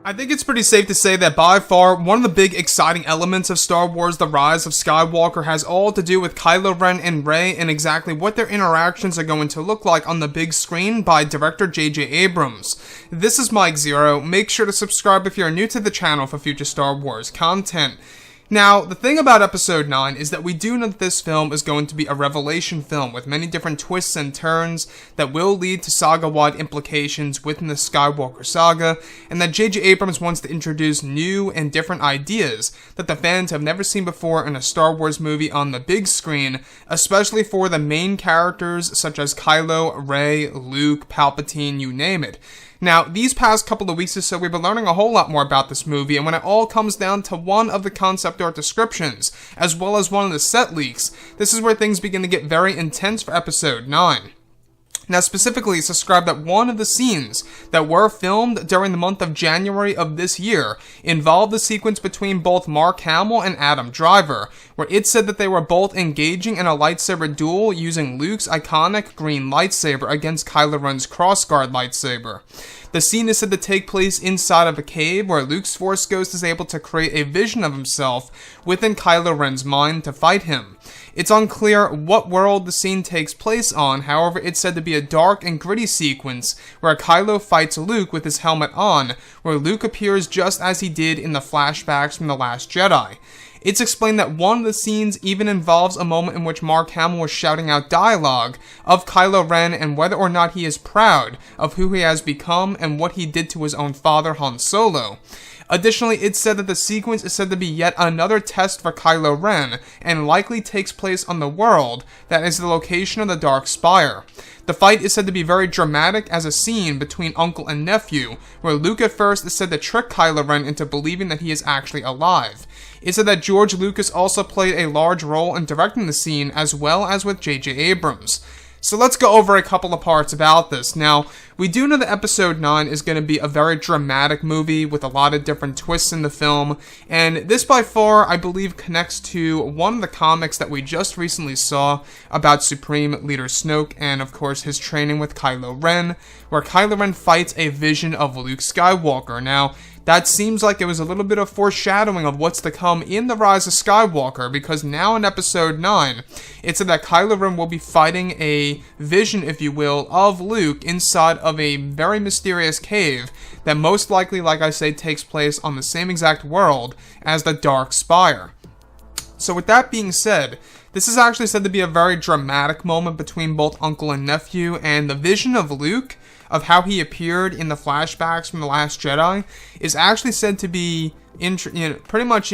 I think it's pretty safe to say that by far, one of the big exciting elements of Star Wars The Rise of Skywalker has all to do with Kylo Ren and Rey and exactly what their interactions are going to look like on the big screen by director J.J. Abrams. This is Mike Zero. Make sure to subscribe if you're new to the channel for future Star Wars content. Now, the thing about Episode 9 is that we do know that this film is going to be a revelation film with many different twists and turns that will lead to saga-wide implications within the Skywalker saga, and that J.J. Abrams wants to introduce new and different ideas that the fans have never seen before in a Star Wars movie on the big screen, especially for the main characters such as Kylo, Rey, Luke, Palpatine, you name it. Now, these past couple of weeks or so, we've been learning a whole lot more about this movie, and when it all comes down to one of the concept art descriptions, as well as one of the set leaks, this is where things begin to get very intense for Episode 9. Now, specifically, it's described that one of the scenes that were filmed during the month of January of this year involved the sequence between both Mark Hamill and Adam Driver, where it said that they were both engaging in a lightsaber duel using Luke's iconic green lightsaber against Kylo Ren's crossguard lightsaber. The scene is said to take place inside of a cave where Luke's Force Ghost is able to create a vision of himself within Kylo Ren's mind to fight him. It's unclear what world the scene takes place on, however, it's said to be a dark and gritty sequence where Kylo fights Luke with his helmet on, where Luke appears just as he did in the flashbacks from The Last Jedi. It's explained that one of the scenes even involves a moment in which Mark Hamill was shouting out dialogue of Kylo Ren and whether or not he is proud of who he has become and what he did to his own father, Han Solo. Additionally, it's said that the sequence is said to be yet another test for Kylo Ren, and likely takes place on the world that is the location of the Dark Spire. The fight is said to be very dramatic as a scene between uncle and nephew, where Luke at first is said to trick Kylo Ren into believing that he is actually alive. It's said that George Lucas also played a large role in directing the scene, as well as with J.J. Abrams. So let's go over a couple of parts about this. Now, we do know that Episode 9 is going to be a very dramatic movie with a lot of different twists in the film, and this by far, I believe, connects to one of the comics that we just recently saw about Supreme Leader Snoke and, of course, his training with Kylo Ren, where Kylo Ren fights a vision of Luke Skywalker. Now, that seems like it was a little bit of foreshadowing of what's to come in The Rise of Skywalker, because now in Episode 9, it's said that Kylo Ren will be fighting a vision, if you will, of Luke inside of a very mysterious cave that most likely, like I say, takes place on the same exact world as the Dark Spire. So with that being said, this is actually said to be a very dramatic moment between both uncle and nephew, and the vision of Luke, of how he appeared in the flashbacks from The Last Jedi, is actually said to be pretty much,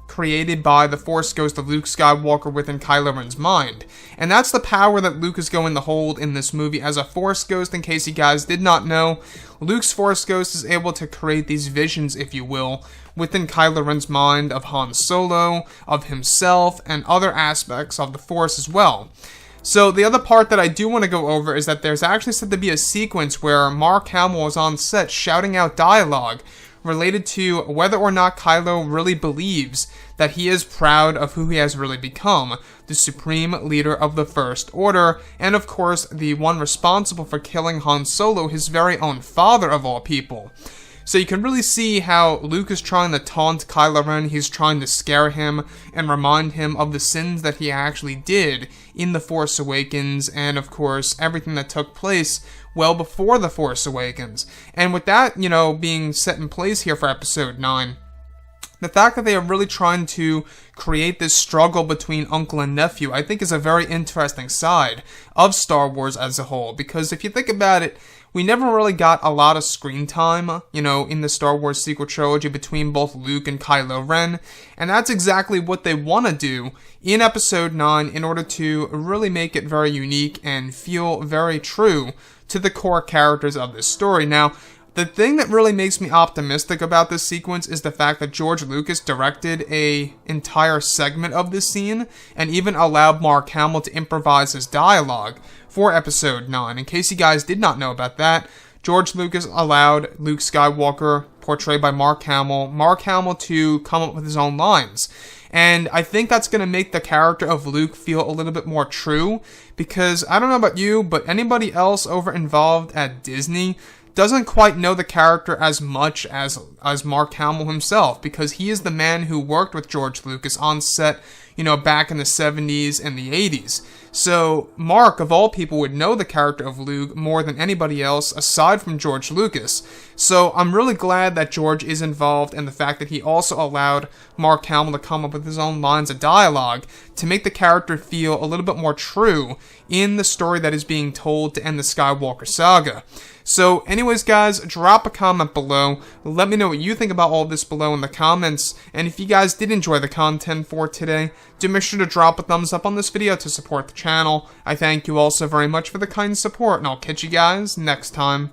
created by the Force Ghost of Luke Skywalker within Kylo Ren's mind. And that's the power that Luke is going to hold in this movie as a Force Ghost. In case you guys did not know, Luke's Force Ghost is able to create these visions, if you will, within Kylo Ren's mind of Han Solo, of himself, and other aspects of the Force as well. So the other part that I do want to go over is that there's actually said to be a sequence where Mark Hamill is on set shouting out dialogue related to whether or not Kylo really believes that he is proud of who he has really become, the Supreme Leader of the First Order, and of course the one responsible for killing Han Solo, his very own father of all people. So you can really see how Luke is trying to taunt Kylo Ren, he's trying to scare him and remind him of the sins that he actually did in The Force Awakens, and of course everything that took place well before The Force Awakens. And with that, being set in place here for Episode 9, the fact that they are really trying to create this struggle between uncle and nephew, I think is a very interesting side of Star Wars as a whole, because if you think about it, we never really got a lot of screen time, in the Star Wars sequel trilogy between both Luke and Kylo Ren, and that's exactly what they want to do in Episode 9 in order to really make it very unique and feel very true to the core characters of this story. Now, the thing that really makes me optimistic about this sequence is the fact that George Lucas directed an entire segment of this scene and even allowed Mark Hamill to improvise his dialogue for Episode 9. In case you guys did not know about that, George Lucas allowed Luke Skywalker, portrayed by Mark Hamill to come up with his own lines. And I think that's going to make the character of Luke feel a little bit more true, because I don't know about you, but anybody else over involved at Disney doesn't quite know the character as much as Mark Hamill himself, because he is the man who worked with George Lucas on set, back in the 70s and the 80s. So Mark, of all people, would know the character of Luke more than anybody else aside from George Lucas. So I'm really glad that George is involved, and the fact that he also allowed Mark Hamill to come up with his own lines of dialogue to make the character feel a little bit more true in the story that is being told to end the Skywalker saga. So anyways, guys, drop a comment below. Let me know what you think about all this below in the comments. And if you guys did enjoy the content for today, do make sure to drop a thumbs up on this video to support the channel. I thank you all so very much for the kind support, and I'll catch you guys next time.